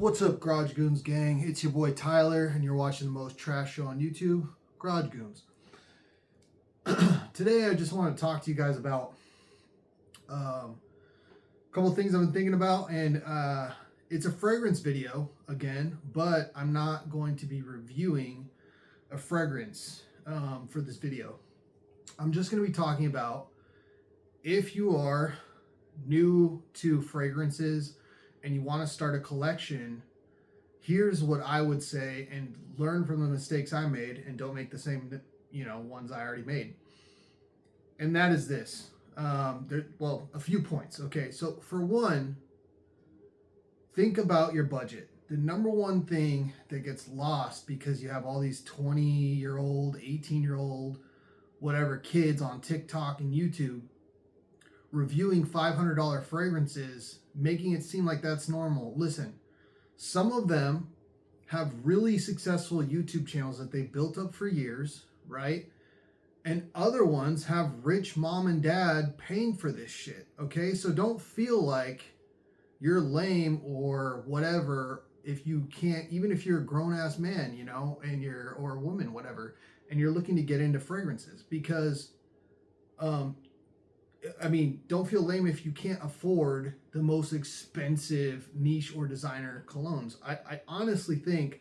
What's up, Garage Goons gang? It's your boy Tyler, and you're watching the most trash show on YouTube, Garage Goons. Today, I just want to talk to you guys about a couple of things I've been thinking about, and it's a fragrance video again, but I'm not going to be reviewing a fragrance for this video. I'm just going to be talking about if you are new to fragrances and you want to start a collection, here's what I would say, and learn from the mistakes I made and don't make the same, ones I already made. And that is this. A few points. Okay, so for one, think about your budget. The number one thing that gets lost because you have all these 20-year-old, 18-year-old, whatever kids on TikTok and YouTube reviewing $500 fragrances, making it seem like that's normal. Listen, some of them have really successful YouTube channels that they built up for years, right? And other ones have rich mom and dad paying for this shit, okay? So don't feel like you're lame or whatever if you can't, even if you're a grown-ass man, or a woman, whatever, and you're looking to get into fragrances, because don't feel lame if you can't afford the most expensive niche or designer colognes. I honestly think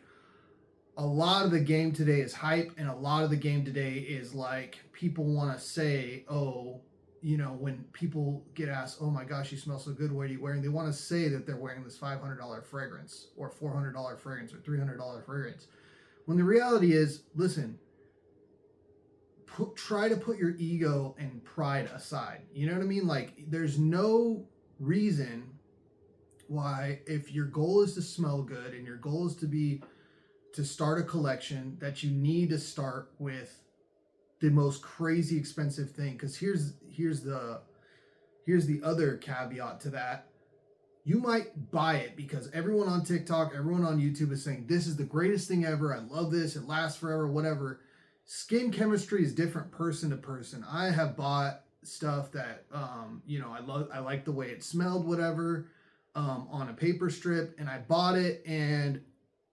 a lot of the game today is hype, and a lot of the game today is like people want to say, when people get asked, oh my gosh, you smell so good, what are you wearing? They want to say that they're wearing this $500 fragrance or $400 fragrance or $300 fragrance. When the reality is, listen, try to put your ego and pride aside. You know what I mean? Like, there's no reason why, if your goal is to smell good and your goal is to start a collection, that you need to start with the most crazy expensive thing. Because here's the other caveat to that. You might buy it because everyone on TikTok, everyone on YouTube is saying this is the greatest thing ever. I love this. It lasts forever, whatever. Skin chemistry is different person to person. I have bought stuff that I like the way it smelled, whatever, on a paper strip, and I bought it and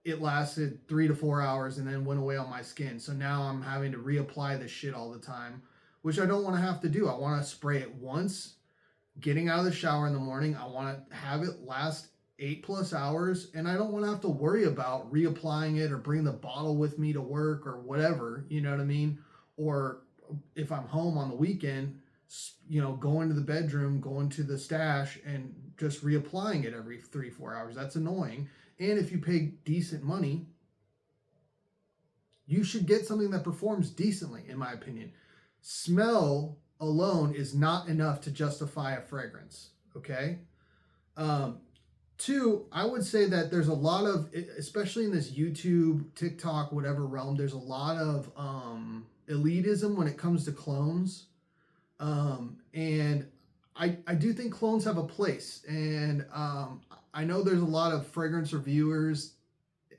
it lasted 3 to 4 hours and then went away on my skin. So now I'm having to reapply this shit all the time, which I don't want to have to do. I want to spray it once, getting out of the shower in the morning. I want to have it last 8+ hours, and I don't want to have to worry about reapplying it or bring the bottle with me to work or whatever, you know what I mean? Or if I'm home on the weekend, going to the bedroom, going to the stash and just reapplying it every 3-4 hours. That's annoying. And if you pay decent money, you should get something that performs decently, in my opinion. Smell alone is not enough to justify a fragrance, okay? Two, I would say that there's a lot of, especially in this YouTube, TikTok, whatever realm, there's a lot of elitism when it comes to clones. And I do think clones have a place. And I know there's a lot of fragrance reviewers,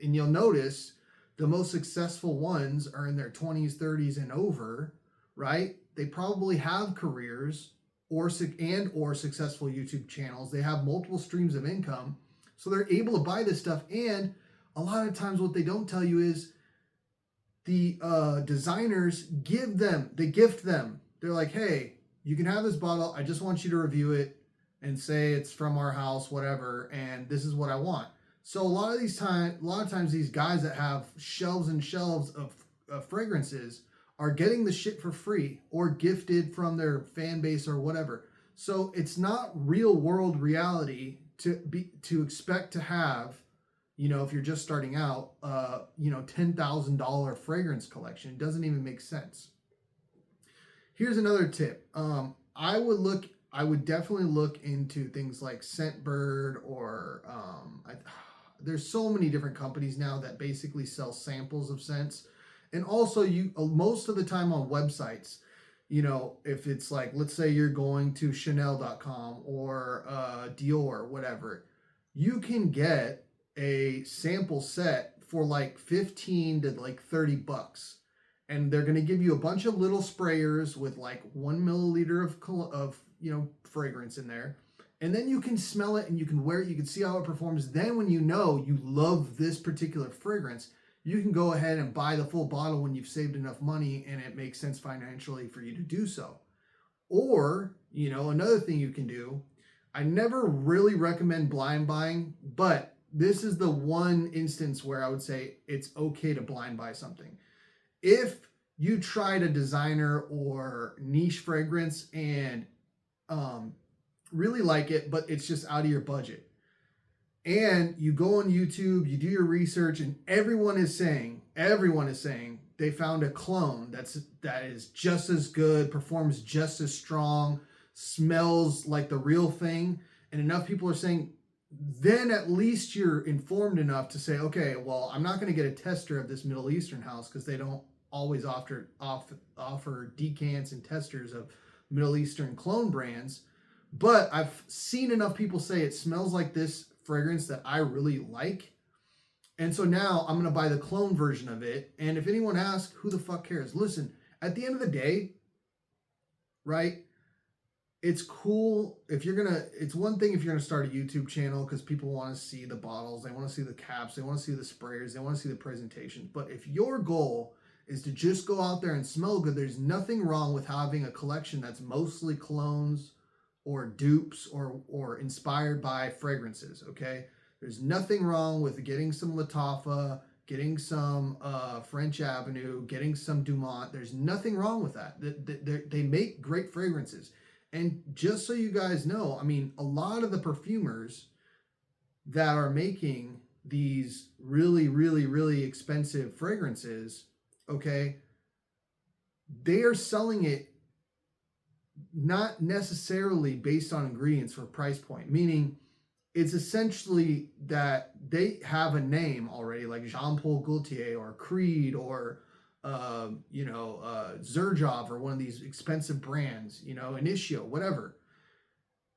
and you'll notice the most successful ones are in their 20s, 30s, and over, right? They probably have careers or successful YouTube channels. They have multiple streams of income, so they're able to buy this stuff. And a lot of times what they don't tell you is the designers gift them. They're like, hey, you can have this bottle. I just want you to review it and say it's from our house, whatever, and this is what I want. So a lot of times these guys that have shelves and shelves of fragrances are getting the shit for free or gifted from their fan base or whatever. So it's not real world reality to expect to have, if you're just starting out, $10,000 fragrance collection. It doesn't even make sense. Here's another tip. I would definitely look into things like Scentbird or there's so many different companies now that basically sell samples of scents. And also, most of the time on websites, if it's like, let's say you're going to Chanel.com or Dior, whatever, you can get a sample set for like 15 to like $30. And they're going to give you a bunch of little sprayers with like 1 milliliter of fragrance in there. And then you can smell it and you can wear it. You can see how it performs. Then when you know you love this particular fragrance, you can go ahead and buy the full bottle when you've saved enough money and it makes sense financially for you to do so. Or, another thing you can do, I never really recommend blind buying, but this is the one instance where I would say it's okay to blind buy something. If you tried a designer or niche fragrance and really like it, but it's just out of your budget, and you go on YouTube, you do your research, and everyone is saying they found a clone that is just as good, performs just as strong, smells like the real thing, and enough people are saying, then at least you're informed enough to say, okay, well, I'm not going to get a tester of this Middle Eastern house because they don't always offer decants and testers of Middle Eastern clone brands. But I've seen enough people say it smells like this fragrance that I really like. And so now I'm going to buy the clone version of it. And if anyone asks, who the fuck cares? Listen, at the end of the day, right? It's cool if it's one thing if you're going to start a YouTube channel because people want to see the bottles, they want to see the caps, they want to see the sprayers, they want to see the presentation. But if your goal is to just go out there and smell good, there's nothing wrong with having a collection that's mostly clones or dupes or inspired by fragrances, okay? There's nothing wrong with getting some Lattafa, getting some French Avenue, getting some Dumont. There's nothing wrong with that. They make great fragrances. And just so you guys know, I mean, a lot of the perfumers that are making these really, really, really expensive fragrances, okay, they are selling it not necessarily based on ingredients for price point, meaning it's essentially that they have a name already, like Jean-Paul Gaultier or Creed or Xerjoff or one of these expensive brands, Initio, whatever.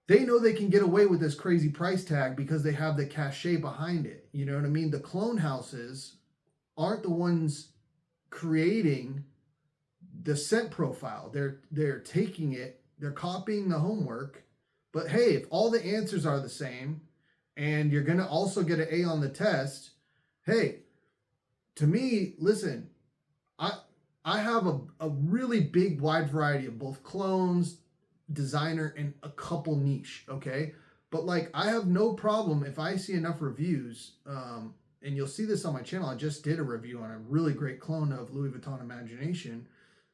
They know they can get away with this crazy price tag because they have the cachet behind it. You know what I mean? The clone houses aren't the ones creating the scent profile. They're taking it, they're copying the homework. But hey, if all the answers are the same and you're going to also get an A on the test, hey, to me, listen, I have a really big wide variety of both clones, designer, and a couple niche, okay? But like, I have no problem if I see enough reviews, and you'll see this on my channel. I just did a review on a really great clone of Louis Vuitton Imagination.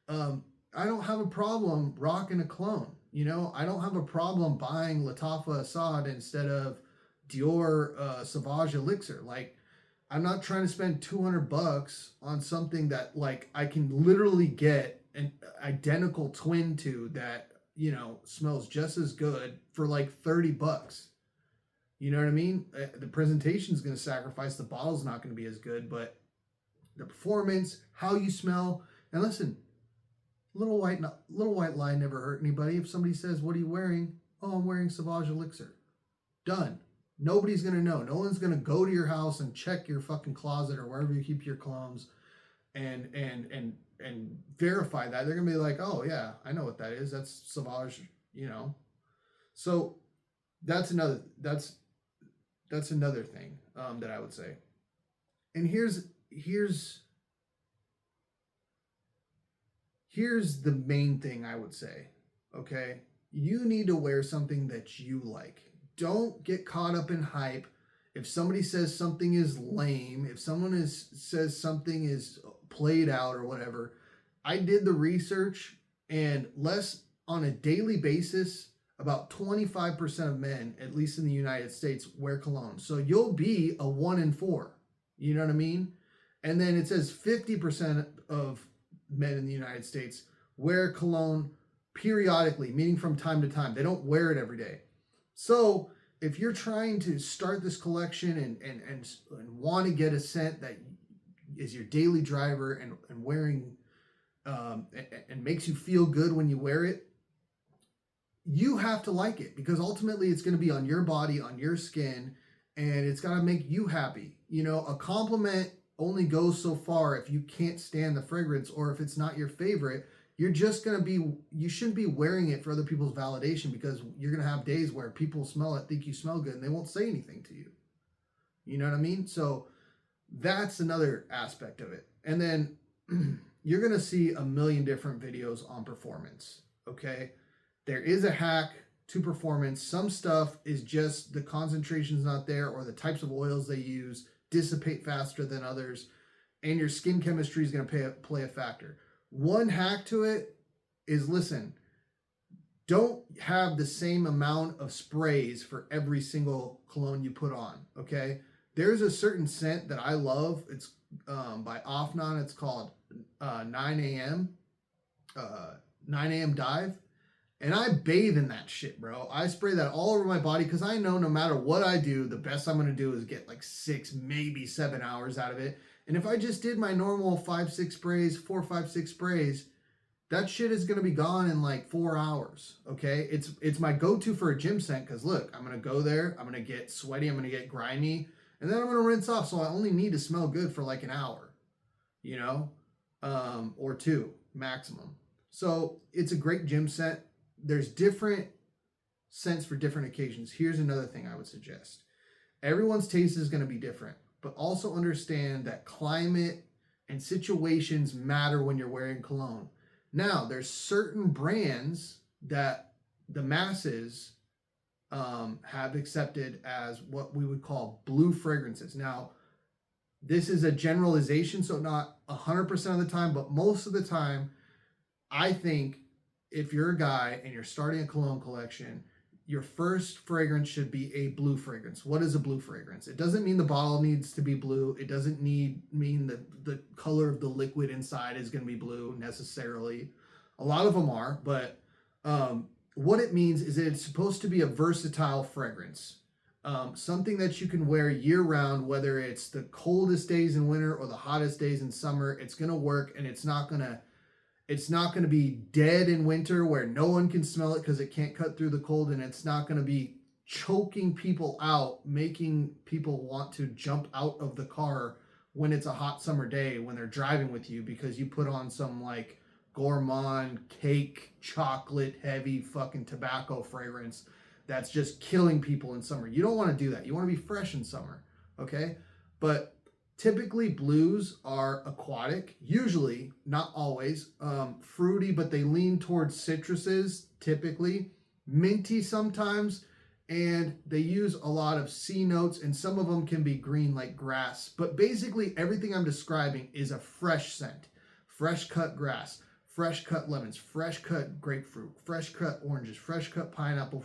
I don't have a problem rocking a clone. I don't have a problem buying Lattafa Assad instead of Dior Sauvage Elixir. Like, I'm not trying to spend $200 on something that like I can literally get an identical twin to that, smells just as good for like $30. You know what I mean? The presentation is going to sacrifice. The bottle's not going to be as good, but the performance, how you smell, and listen, little white lie never hurt anybody. If somebody says, "What are you wearing?" "Oh, I'm wearing Sauvage Elixir." Done. Nobody's going to know. No one's going to go to your house and check your fucking closet or wherever you keep your clones and verify that. They're going to be like, "Oh yeah, I know what that is. That's Sauvage," So that's another thing that I would say. And here's the main thing I would say, okay? You need to wear something that you like. Don't get caught up in hype. If somebody says something is lame, if someone says something is played out or whatever, I did the research, and on a daily basis, about 25% of men, at least in the United States, wear cologne. So you'll be a 1 in 4. You know what I mean? And then it says 50% of men in the United States wear cologne periodically, meaning from time to time. They don't wear it every day. So if you're trying to start this collection and want to get a scent that is your daily driver and wearing and makes you feel good when you wear it, you have to like it, because ultimately it's going to be on your body, on your skin, and it's got to make you happy. A compliment only goes so far if you can't stand the fragrance or if it's not your favorite. you shouldn't be wearing it for other people's validation, because you're going to have days where people smell it, think you smell good, and they won't say anything to you. You know what I mean? So that's another aspect of it. And then you're going to see a million different videos on performance. Okay. There is a hack to performance. Some stuff is just the concentration's not there, or the types of oils they use dissipate faster than others, and your skin chemistry is going to play a factor. One hack to it is, listen, don't have the same amount of sprays for every single cologne you put on. Okay. There's a certain scent that I love. It's by Offnon. It's called 9 a.m. 9 a.m. Dive. And I bathe in that shit, bro. I spray that all over my body, because I know no matter what I do, the best I'm going to do is get like 6, maybe 7 hours out of it. And if I just did my normal 4, 5, 6 sprays, that shit is going to be gone in like 4 hours. Okay. It's my go-to for a gym scent, because look, I'm going to go there. I'm going to get sweaty. I'm going to get grimy. And then I'm going to rinse off. So I only need to smell good for like an hour, you know, or 2 maximum. So it's a great gym scent. There's different scents for different occasions. Here's another thing I would suggest. Everyone's taste is going to be different, but also understand that climate and situations matter when you're wearing cologne. Now, there's certain brands that the masses have accepted as what we would call blue fragrances. Now, this is a generalization, so not 100% of the time, but most of the time, I think if you're a guy and you're starting a cologne collection, your first fragrance should be a blue fragrance. What is a blue fragrance? It doesn't mean the bottle needs to be blue. It doesn't mean the color of the liquid inside is going to be blue necessarily. A lot of them are, but what it means is that it's supposed to be a versatile fragrance. Something that you can wear year round, whether it's the coldest days in winter or the hottest days in summer. It's going to work, and it's not going to be dead in winter where no one can smell it because it can't cut through the cold, and it's not going to be choking people out, making people want to jump out of the car when it's a hot summer day when they're driving with you, because you put on some like gourmand cake chocolate heavy fucking tobacco fragrance that's just killing people in summer. You don't want to do that. You want to be fresh in summer. Okay. But typically blues are aquatic, usually, not always, fruity, but they lean towards citruses, typically, minty sometimes, and they use a lot of C notes, and some of them can be green like grass. But basically everything I'm describing is a fresh scent. Fresh cut grass, fresh cut lemons, fresh cut grapefruit, fresh cut oranges, fresh cut pineapple,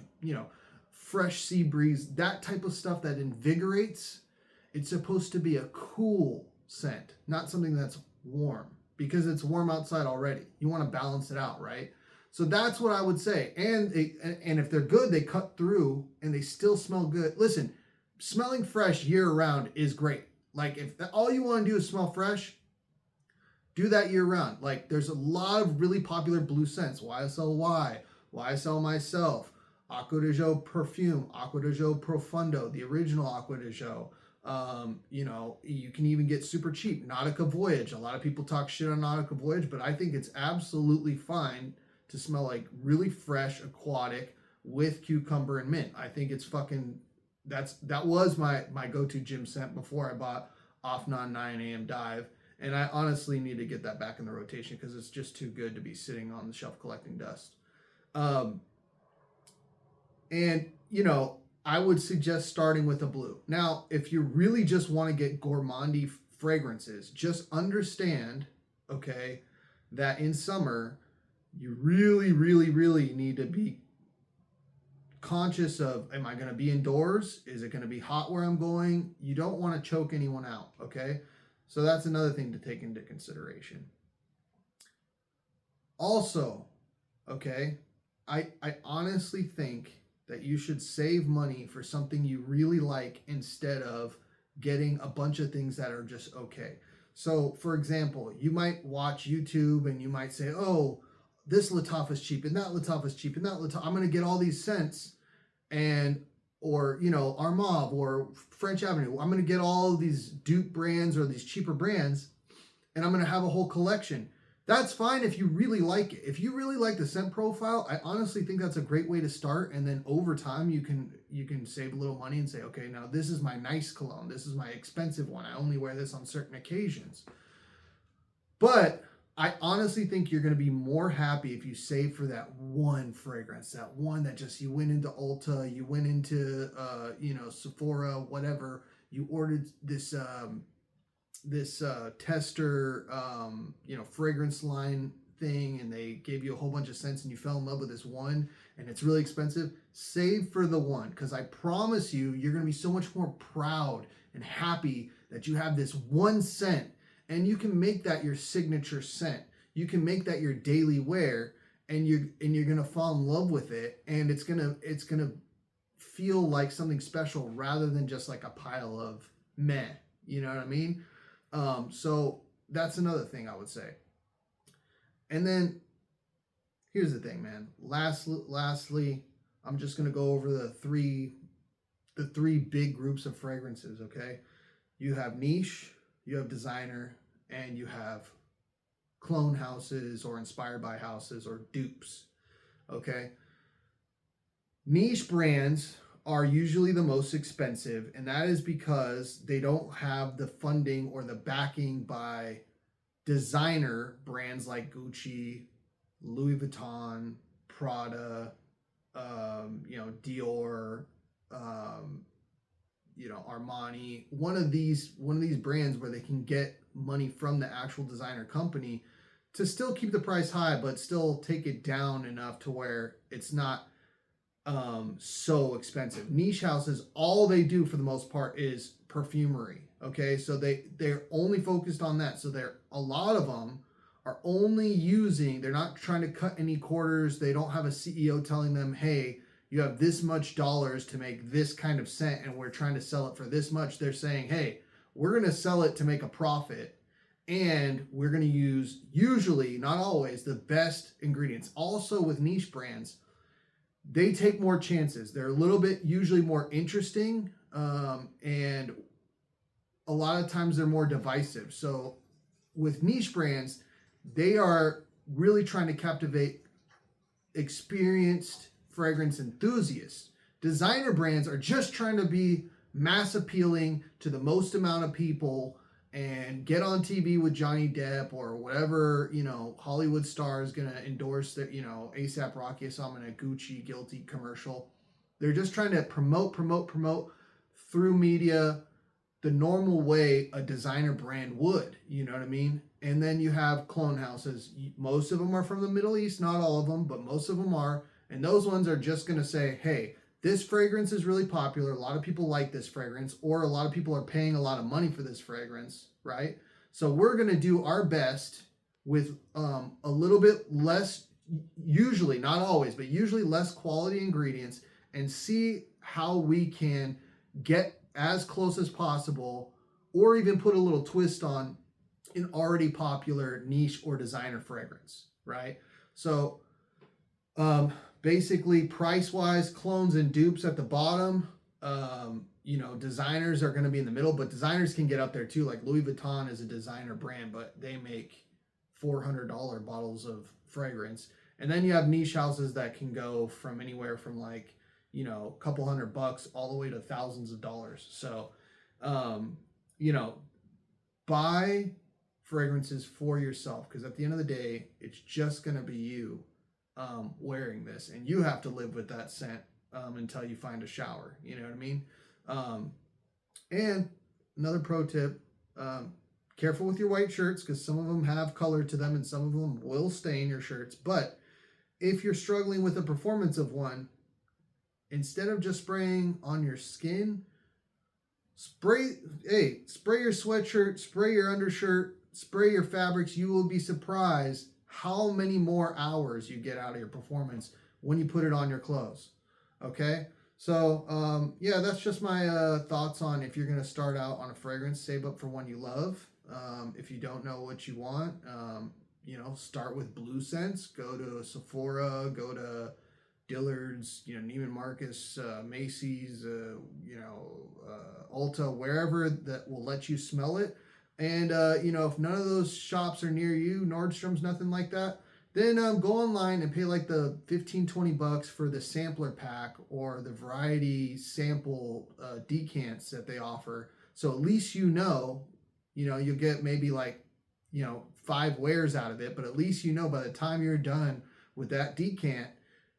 fresh sea breeze, that type of stuff that invigorates. It's supposed to be a cool scent, not something that's warm, because it's warm outside already. You want to balance it out, right? So that's what I would say. And if they're good, they cut through and they still smell good. Listen, smelling fresh year round is great. Like if all you want to do is smell fresh, do that year round. Like there's a lot of really popular blue scents. YSL Myself, Acqua di Gio Perfume, Acqua di Gio Profondo, the original Acqua di Gio. You can even get super cheap Nautica Voyage. A lot of people talk shit on Nautica Voyage, but I think it's absolutely fine to smell like really fresh, aquatic with cucumber and mint. I think it's fucking, that was my go-to gym scent before I bought Offnon 9 a.m. Dive. And I honestly need to get that back in the rotation because it's just too good to be sitting on the shelf collecting dust. I would suggest starting with a blue. Now, if you really just want to get gourmandy fragrances, just understand, okay, that in summer, you really, really, really need to be conscious of, am I going to be indoors? Is it going to be hot where I'm going? You don't want to choke anyone out, okay? So that's another thing to take into consideration. Also, okay, I honestly think that you should save money for something you really like instead of getting a bunch of things that are just okay. So, for example, you might watch YouTube and you might say, oh, this Lattafa is cheap and that Lattafa is cheap and that Lattafa, I'm going to get all these scents or Armave or French Avenue. I'm going to get all these dupe brands or these cheaper brands and I'm going to have a whole collection. That's fine if you really like it. If you really like the scent profile, I honestly think that's a great way to start. And then over time, you can save a little money and say, okay, now this is my nice cologne. This is my expensive one. I only wear this on certain occasions. But I honestly think you're going to be more happy if you save for that one fragrance, that one that just you went into Ulta, you went into Sephora, whatever. You ordered this tester fragrance line thing, and they gave you a whole bunch of scents, and you fell in love with this one, and it's really expensive. Save for the one, because I promise you, you're going to be so much more proud and happy that you have this one scent. And you can make that your signature scent. You can make that your daily wear, and you're gonna fall in love with it, and it's gonna feel like something special rather than just like a pile of meh. You know what I mean? So that's another thing I would say. And then here's the thing, man. Lastly, I'm just gonna go over the three big groups of fragrances. Okay, you have niche, you have designer, and you have clone houses or inspired by houses or dupes. Okay. Niche brands are usually the most expensive, and that is because they don't have the funding or the backing by designer brands like Gucci, Louis Vuitton, Prada, Dior, Armani, one of these brands where they can get money from the actual designer company to still keep the price high, but still take it down enough to where it's not so expensive. Niche houses, all they do for the most part is perfumery. Okay, so they're only focused on that. So a lot of them are only they're not trying to cut any quarters. They don't have a CEO telling them, hey, you have this much dollars to make this kind of scent, and we're trying to sell it for this much. They're saying, hey, we're going to sell it to make a profit, and we're going to use, usually, not always, the best ingredients. Also with niche brands, they take more chances. They're a little bit usually more interesting, and a lot of times they're more divisive. So with niche brands, they are really trying to captivate experienced fragrance enthusiasts. Designer brands are just trying to be mass appealing to the most amount of people and get on TV with Johnny Depp or whatever, Hollywood star is going to endorse their, ASAP Rocky, so I'm in a Gucci Guilty commercial. They're just trying to promote through media the normal way a designer brand would, you know what I mean? And then you have clone houses. Most of them are from the Middle East, not all of them, but most of them are. And those ones are just going to say, hey, this fragrance is really popular. A lot of people like this fragrance, or a lot of people are paying a lot of money for this fragrance, right? So we're going to do our best with a little bit less, usually, not always, but usually less quality ingredients, and see how we can get as close as possible, or even put a little twist on an already popular niche or designer fragrance, right? So basically, price-wise, clones and dupes at the bottom. Designers are going to be in the middle, but designers can get up there too. Like Louis Vuitton is a designer brand, but they make $400 bottles of fragrance. And then you have niche houses that can go from anywhere from a couple $100 all the way to thousands of dollars. So, buy fragrances for yourself, because at the end of the day, it's just going to be you wearing this, and you have to live with that scent until you find a shower. You know what I mean? And another pro tip, careful with your white shirts, because some of them have color to them and some of them will stain your shirts. But if you're struggling with the performance of one, instead of just spraying on your skin, spray your sweatshirt, spray your undershirt, spray your fabrics. You will be surprised how many more hours you get out of your performance when you put it on your clothes. Okay? So, that's just my thoughts on if you're going to start out on a fragrance, save up for one you love. If you don't know what you want, start with blue scents. Go to Sephora, go to Dillard's, Neiman Marcus, Macy's, Ulta, wherever that will let you smell it. And, you know, if none of those shops are near you, Nordstrom's, nothing like that, then go online and pay like the 15-20 bucks for the sampler pack or the variety sample decants that they offer. So at least you know, you'll get maybe like, 5 wares out of it, but at least by the time you're done with that decant,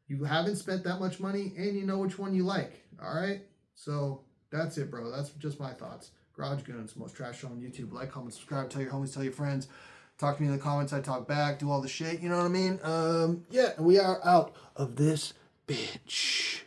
you haven't spent that much money and you know which one you like. All right. So that's it, bro. That's just my thoughts. Garage Goons, most trash show on YouTube. Like, comment, subscribe, tell your homies, tell your friends. Talk to me in the comments. I talk back, do all the shit. You know what I mean? Yeah, we are out of this bitch.